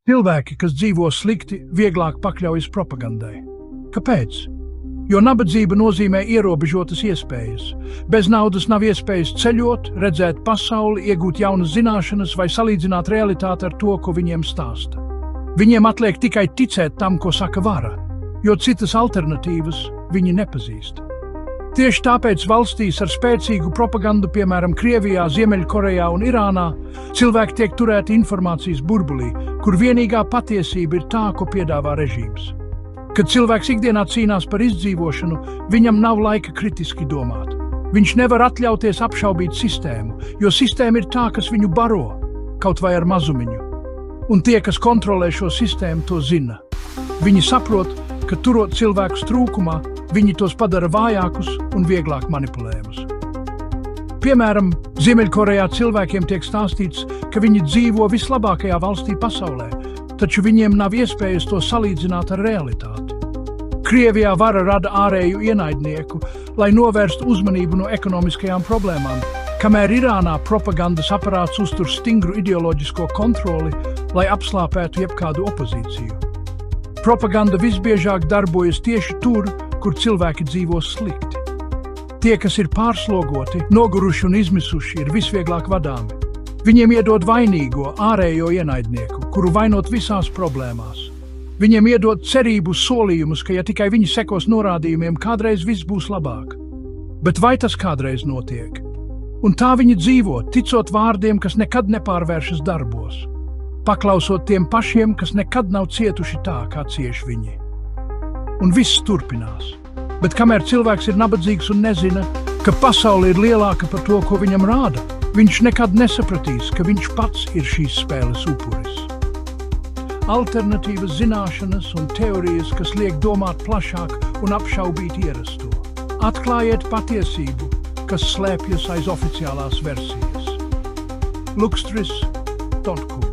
Cilvēki, kas dzīvo slikti, vieglāk pakļaujas propagandai. Kāpēc? Jo nabadzība nozīmē ierobežotas iespējas. Bez naudas nav iespējas ceļot, redzēt pasauli, iegūt jaunas zināšanas vai salīdzināt realitāti ar to, ko viņiem stāsta. Viņiem atliek tikai ticēt tam, ko saka vara, jo citas alternatīvas viņi nepazīst. Tieši tāpēc valstīs ar spēcīgu propagandu, piemēram, Krievijā, Ziemeļkorejā un Irānā, cilvēki tiek turēti informācijas burbulī, kur vienīgā patiesība ir tā, ko piedāvā režīms. Kad cilvēks ikdienā cīnās par izdzīvošanu, viņam nav laika kritiski domāt. Viņš nevar atļauties apšaubīt sistēmu, jo sistēma ir tā, kas viņu baro, kaut vai ar mazumiņu. Un tie, kas kontrolē šo sistēmu, to zina. Viņi saprot, ka turot cilvēkus trūkumā, viņi tos padara vājākus un vieglāk manipulējumus. Piemēram, Ziemeļkorejā cilvēkiem tiek stāstīts, ka viņi dzīvo vislabākajā valstī pasaulē, taču viņiem nav iespējas to salīdzināt ar realitāti. Krievijā vara rada ārēju ienaidnieku, lai novērstu uzmanību no ekonomiskajām problēmām, kamēr Irānā propagandas aparāts uztur stingru ideoloģisko kontroli, lai apslāpētu jebkādu opozīciju. Propaganda visbiežāk darbojas tieši tur, kur cilvēki dzīvo slikti. Tie, kas ir pārslogoti, noguruši un izmisuši, ir visvieglāk vadāmi. Viņiem iedod vainīgo, ārējo ienaidnieku, kuru vainot visās problēmās. Viņiem iedod cerību solījumus, ka ja tikai viņi sekos norādījumiem, kādreiz viss būs labāk. Bet vai tas kādreiz notiek? Un tā viņi dzīvo, ticot vārdiem, kas nekad nepārvēršas darbos. Paklausot tiem pašiem, kas nekad nav cietuši tā, kā cieš viņi. Un viss turpinās. Bet kamēr cilvēks ir nabadzīgs un nezina, ka pasaule ir lielāka par to, ko viņam rāda, viņš nekad nesapratīs, ka viņš pats ir šīs spēles upuris. Alternatīvas zināšanas un teorijas, kas liek domāt plašāk un apšaubīt ierasto. Atklājiet patiesību, kas slēpjas aiz oficiālās versijas. Luxtris.com